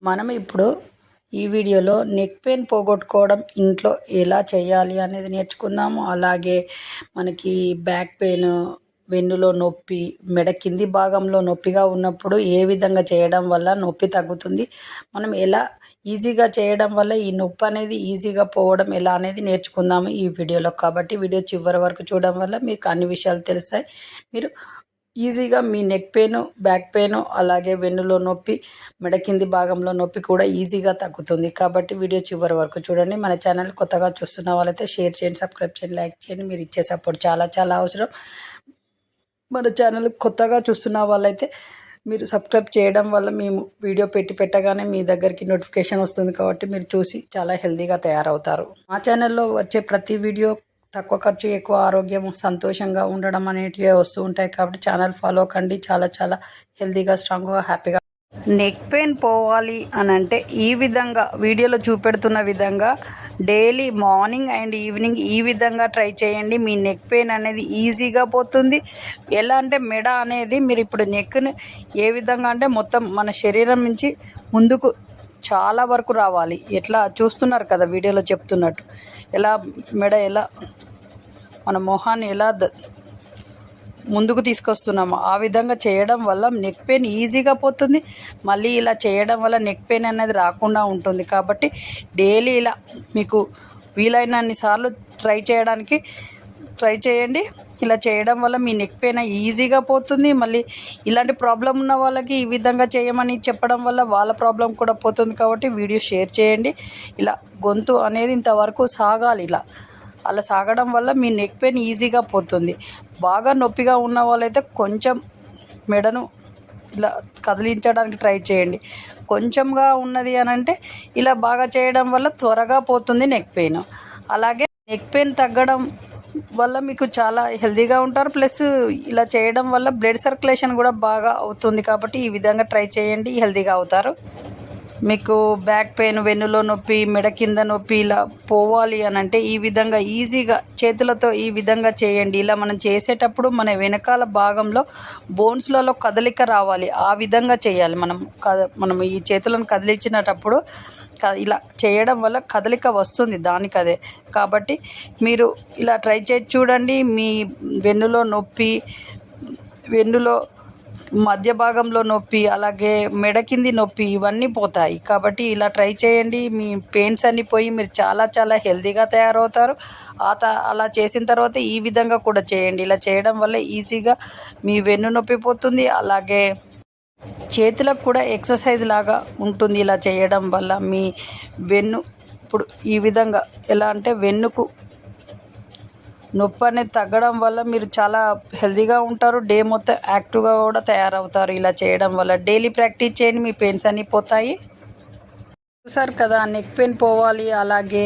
మనం ఇప్పుడు ఈ వీడియోలో నెక్ పెయిన్ పోగొట్టుకోవడం ఇంట్లో ఎలా చేయాలి అనేది నేర్చుకుందాము. అలాగే మనకి బ్యాక్ పెయిన్, వెన్నులో నొప్పి, మెడ కింది భాగంలో నొప్పిగా ఉన్నప్పుడు ఏ విధంగా చేయడం వల్ల నొప్పి తగ్గుతుంది, మనం ఎలా ఈజీగా చేయడం వల్ల ఈ నొప్పి అనేది ఈజీగా పోవడం ఎలా అనేది నేర్చుకుందాము ఈ వీడియోలో. కాబట్టి వీడియో చివరి వరకు చూడడం వల్ల మీకు అన్ని విషయాలు తెలుస్తాయి. మీరు ఈజీగా మీ నెక్ పెయిన్, బ్యాక్ పెయిన్, అలాగే వెన్నులో నొప్పి, మెడ కింది భాగంలో నొప్పి కూడా ఈజీగా తగ్గుతుంది. కాబట్టి వీడియో చివరి వరకు చూడండి. మన ఛానల్ కొత్తగా చూస్తున్న వాళ్ళైతే షేర్ చేయండి, సబ్స్క్రైబ్ చేయండి, లైక్ చేయండి. మీరు ఇచ్చే సపోర్ట్ చాలా చాలా అవసరం. మన ఛానల్ కొత్తగా చూస్తున్న వాళ్ళైతే మీరు సబ్స్క్రైబ్ చేయడం వల్ల మేము వీడియో పెట్టగానే మీ దగ్గరికి నోటిఫికేషన్ వస్తుంది. కాబట్టి మీరు చూసి చాలా హెల్తీగా తయారవుతారు. మా ఛానల్లో వచ్చే ప్రతి వీడియో తక్కువ ఖర్చు, ఎక్కువ ఆరోగ్యం, సంతోషంగా ఉండడం అనేటివి వస్తూ ఉంటాయి. కాబట్టి ఛానల్ ఫాలో కండి. చాలా చాలా హెల్తీగా, స్ట్రాంగ్గా, హ్యాపీగా. నెక్ పెయిన్ పోవాలి అని అంటే ఈ విధంగా వీడియోలో చూపెడుతున్న విధంగా డైలీ మార్నింగ్ అండ్ ఈవినింగ్ ఈ విధంగా ట్రై చేయండి. మీ నెక్ పెయిన్ అనేది ఈజీగా పోతుంది. ఎలా అంటే మెడ అనేది మీరు ఇప్పుడు నెక్ని ఏ విధంగా అంటే మొత్తం మన శరీరం నుంచి ముందుకు చాలా వరకు రావాలి. ఎట్లా చూస్తున్నారు కదా వీడియోలో చెప్తున్నట్టు, ఎలా మెడ ఎలా మన మొహాన్ని ఎలా ముందుకు తీసుకొస్తున్నాము ఆ విధంగా చేయడం వల్ల నెక్ పెయిన్ ఈజీగా పోతుంది. మళ్ళీ ఇలా చేయడం వల్ల నెక్ పెయిన్ అనేది రాకుండా ఉంటుంది. కాబట్టి డైలీ ఇలా మీకు వీలైనన్ని సార్లు ట్రై చేయండి. ఇలా చేయడం వల్ల మీ నెక్ పెయిన్ ఈజీగా పోతుంది. మళ్ళీ ఇలాంటి ప్రాబ్లం ఉన్న వాళ్ళకి ఈ విధంగా చేయమని చెప్పడం వల్ల వాళ్ళ ప్రాబ్లం కూడా పోతుంది. కాబట్టి వీడియో షేర్ చేయండి. ఇలా గొంతు అనేది ఇంతవరకు సాగాలి. అలా సాగడం వల్ల మీ నెక్ పెయిన్ ఈజీగా పోతుంది. బాగా నొప్పిగా ఉన్న వాళ్ళైతే కొంచెం మెడను ఇలా కదిలించడానికి ట్రై చేయండి. కొంచెంగా ఉన్నది అని అంటే ఇలా బాగా చేయడం వల్ల త్వరగా పోతుంది నెక్ పెయిన్. అలాగే నెక్ పెయిన్ తగ్గడం వల్ల మీకు చాలా హెల్తీగా ఉంటారు. ప్లస్ ఇలా చేయడం వల్ల బ్లడ్ సర్క్యులేషన్ కూడా బాగా అవుతుంది. కాబట్టి ఈ విధంగా ట్రై చేయండి, హెల్తీగా అవుతారు. మీకు బ్యాక్ పెయిన్, వెన్నులో నొప్పి, మెడ కింద నొప్పి ఇలా పోవాలి అని అంటే ఈ విధంగా ఈజీగా చేతులతో ఈ విధంగా చేయండి. ఇలా మనం చేసేటప్పుడు మన వెనకాల భాగంలో బోన్స్లలో కదలిక రావాలి. ఆ విధంగా చేయాలి. మనం ఈ చేతులను కదిలించినప్పుడు ఇలా చేయడం వల్ల కదలిక వస్తుంది దానికదే. కాబట్టి మీరు ఇలా ట్రై చేసి చూడండి. మీ వెన్నులో నొప్పి, వెన్నులో మధ్య భాగంలో నొప్పి, అలాగే మెడ కింది నొప్పి ఇవన్నీ పోతాయి. కాబట్టి ఇలా ట్రై చేయండి. మీ పెయిన్స్ అన్నీ పోయి మీరు చాలా చాలా హెల్తీగా తయారవుతారు. అలా చేసిన తర్వాత ఈ విధంగా కూడా చేయండి. ఇలా చేయడం వల్ల ఈజీగా మీ వెన్ను నొప్పి పోతుంది. అలాగే చేతులకు కూడా ఎక్సర్సైజ్ లాగా ఉంటుంది. ఇలా చేయడం వల్ల మీ వెన్ను ఇప్పుడు ఈ విధంగా ఎలా అంటే వెన్నుకు నొప్పి అనేది తగ్గడం వల్ల మీరు చాలా హెల్తీగా ఉంటారు. డే మొత్తం యాక్టివ్గా కూడా తయారవుతారు. ఇలా చేయడం వల్ల డైలీ ప్రాక్టీస్ చేయండి, మీ పెయిన్స్ అన్నీ పోతాయి. చూసారు కదా, నెక్ పెయిన్ పోవాలి, అలాగే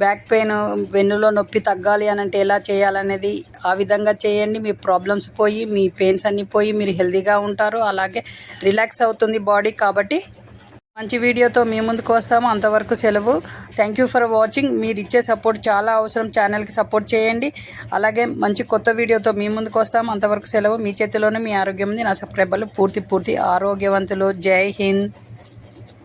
బ్యాక్ పెయిన్, వెన్నులో నొప్పి తగ్గాలి అని అంటే ఎలా చేయాలనేది ఆ విధంగా చేయండి. మీ ప్రాబ్లమ్స్ పోయి, మీ పెయిన్స్ అన్నీ పోయి మీరు హెల్తీగా ఉంటారు. అలాగే రిలాక్స్ అవుతుంది బాడీ. కాబట్టి మంచి వీడియోతో మీ ముందుకు వస్తాము. అంతవరకు సెలవు. Thank you for watching. మీరు ఇచ్చే సపోర్ట్ చాలా అవసరం. ఛానల్కి సపోర్ట్ చేయండి. అలాగే మంచి కొత్త వీడియోతో మీ ముందుకు వస్తాము. అంతవరకు సెలవు. మీ చేతిలోనే మీ ఆరోగ్యం ఉంది. నా సబ్స్క్రైబర్లు పూర్తి ఆరోగ్యవంతులు. జై హింద్.